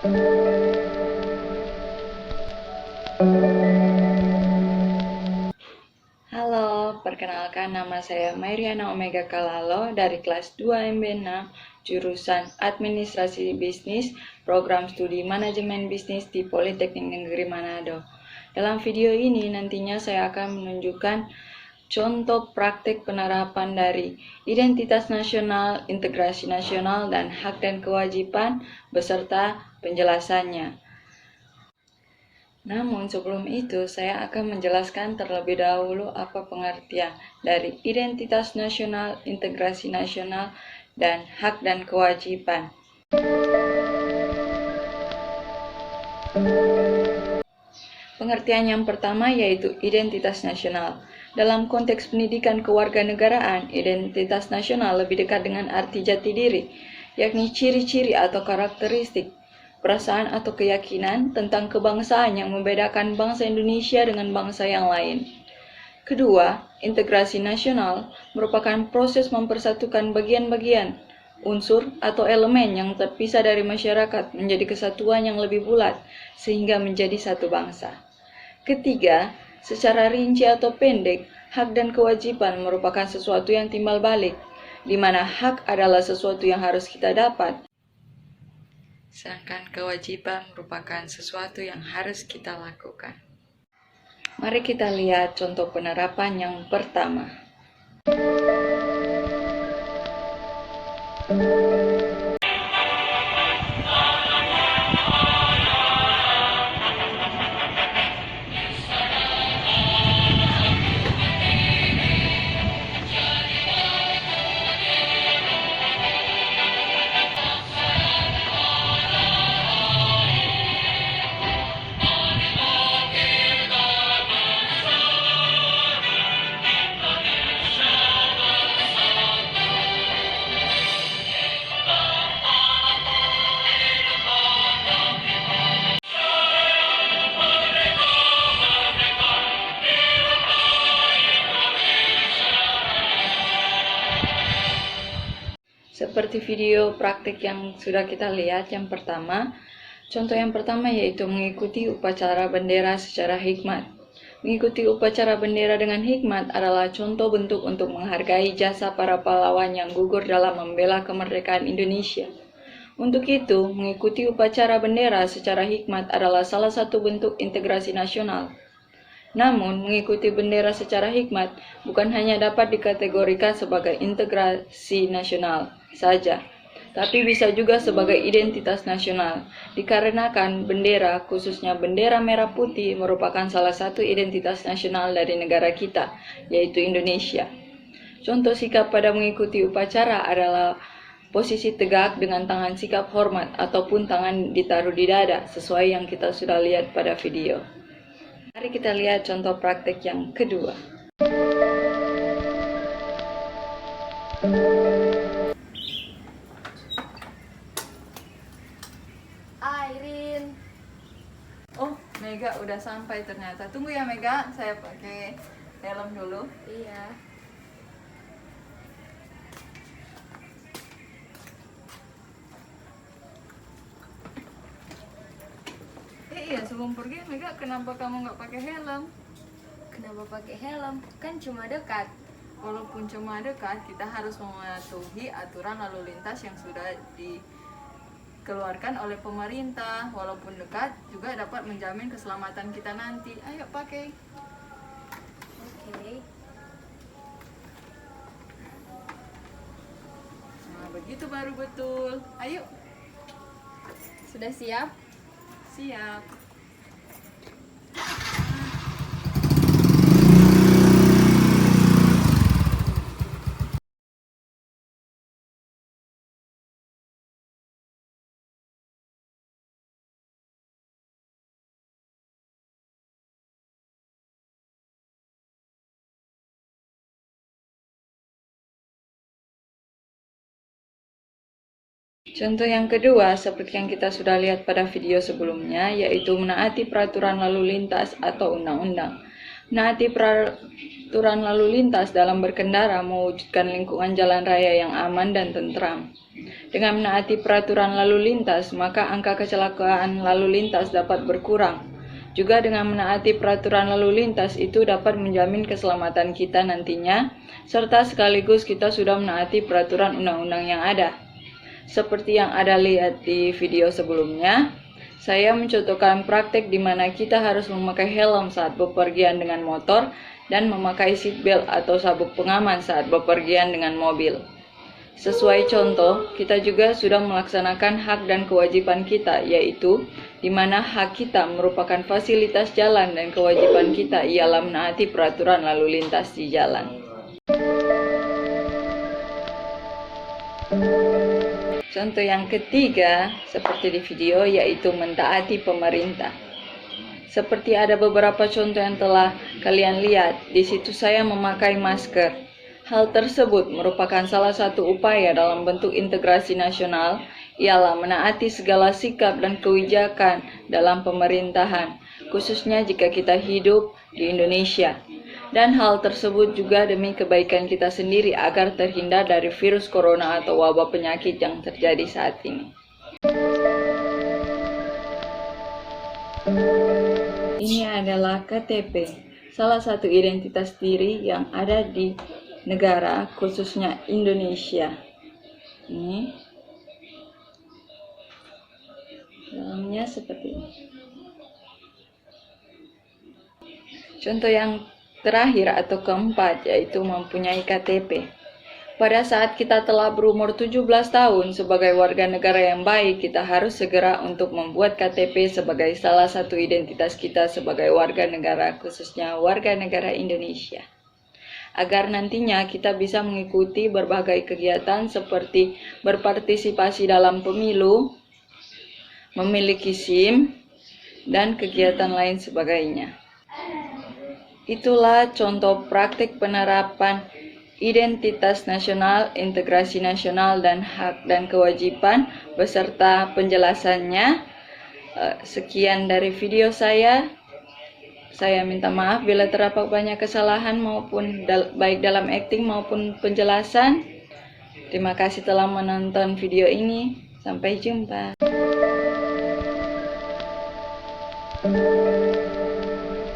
Halo, perkenalkan nama saya Mairiana Omega Kalalo dari kelas 2 MB6, jurusan Administrasi Bisnis, Program Studi Manajemen Bisnis di Politeknik Negeri Manado. Dalam video ini nantinya saya akan menunjukkan contoh praktik penerapan dari identitas nasional, integrasi nasional, dan hak dan kewajiban beserta penjelasannya. Namun sebelum itu, saya akan menjelaskan terlebih dahulu apa pengertian dari identitas nasional, integrasi nasional, dan hak dan kewajiban. Pengertian yang pertama yaitu identitas nasional. Dalam konteks pendidikan kewarganegaraan, identitas nasional lebih dekat dengan arti jati diri, yakni ciri-ciri atau karakteristik, perasaan atau keyakinan tentang kebangsaan yang membedakan bangsa Indonesia dengan bangsa yang lain. Kedua, integrasi nasional merupakan proses mempersatukan bagian-bagian, unsur atau elemen yang terpisah dari masyarakat menjadi kesatuan yang lebih bulat sehingga menjadi satu bangsa. Ketiga, secara rinci atau pendek, hak dan kewajiban merupakan sesuatu yang timbal balik, di mana hak adalah sesuatu yang harus kita dapat, sedangkan kewajiban merupakan sesuatu yang harus kita lakukan. Mari kita lihat contoh penerapan yang pertama. Seperti video praktik yang sudah kita lihat, contoh yang pertama yaitu mengikuti upacara bendera secara hikmat. Mengikuti upacara bendera dengan hikmat adalah contoh bentuk untuk menghargai jasa para pahlawan yang gugur dalam membela kemerdekaan Indonesia. Untuk itu, mengikuti upacara bendera secara hikmat adalah salah satu bentuk integrasi nasional. Namun, mengikuti bendera secara hikmat bukan hanya dapat dikategorikan sebagai integrasi nasional saja, tapi bisa juga sebagai identitas nasional, dikarenakan bendera, khususnya bendera merah putih, merupakan salah satu identitas nasional dari negara kita, yaitu Indonesia. Contoh sikap pada mengikuti upacara adalah posisi tegak dengan tangan sikap hormat ataupun tangan ditaruh di dada, sesuai yang kita sudah lihat pada video. Mari kita lihat contoh praktik yang kedua. Airin. Oh, Mega udah sampai ternyata. Tunggu ya Mega, saya pakai helm dulu. Iya. Iya, sebelum pergi Mega, kenapa kamu nggak pakai helm? Kenapa pakai helm? Kan cuma dekat. Walaupun cuma dekat, kita harus mematuhi aturan lalu lintas yang sudah dikeluarkan oleh pemerintah. Walaupun dekat, juga dapat menjamin keselamatan kita nanti. Ayo pakai. Oke. Nah, begitu baru betul. Ayo, Sudah siap? siap. Contoh yang kedua, seperti yang kita sudah lihat pada video sebelumnya, yaitu menaati peraturan lalu lintas atau undang-undang. Menaati peraturan lalu lintas dalam berkendara mewujudkan lingkungan jalan raya yang aman dan tentram. Dengan menaati peraturan lalu lintas, maka angka kecelakaan lalu lintas dapat berkurang. Juga dengan menaati peraturan lalu lintas itu dapat menjamin keselamatan kita nantinya, serta sekaligus kita sudah menaati peraturan undang-undang yang ada. Seperti yang ada lihat di video sebelumnya, saya mencontohkan praktek di mana kita harus memakai helm saat bepergian dengan motor dan memakai seatbelt atau sabuk pengaman saat bepergian dengan mobil. Sesuai contoh, kita juga sudah melaksanakan hak dan kewajiban kita, yaitu di mana hak kita merupakan fasilitas jalan dan kewajiban kita ialah menaati peraturan lalu lintas di jalan. Contoh yang ketiga, seperti di video, yaitu mentaati pemerintah. Seperti ada beberapa contoh yang telah kalian lihat, di situ saya memakai masker. Hal tersebut merupakan salah satu upaya dalam bentuk integrasi nasional, ialah menaati segala sikap dan kebijakan dalam pemerintahan, khususnya jika kita hidup di Indonesia. Dan hal tersebut juga demi kebaikan kita sendiri agar terhindar dari virus corona atau wabah penyakit yang terjadi saat ini. Ini adalah KTP, salah satu identitas diri yang ada di negara, khususnya Indonesia. Ini dalamnya seperti ini. Contoh yang terakhir atau keempat, yaitu mempunyai KTP. Pada saat kita telah berumur 17 tahun sebagai warga negara yang baik, kita harus segera untuk membuat KTP sebagai salah satu identitas kita sebagai warga negara, khususnya warga negara Indonesia. Agar nantinya kita bisa mengikuti berbagai kegiatan seperti berpartisipasi dalam pemilu, memiliki SIM, dan kegiatan lain sebagainya. Itulah contoh praktik penerapan identitas nasional, integrasi nasional, dan hak dan kewajiban beserta penjelasannya. Sekian dari video saya. Saya minta maaf bila terdapat banyak kesalahan maupun baik dalam akting maupun penjelasan. Terima kasih telah menonton video ini. Sampai jumpa.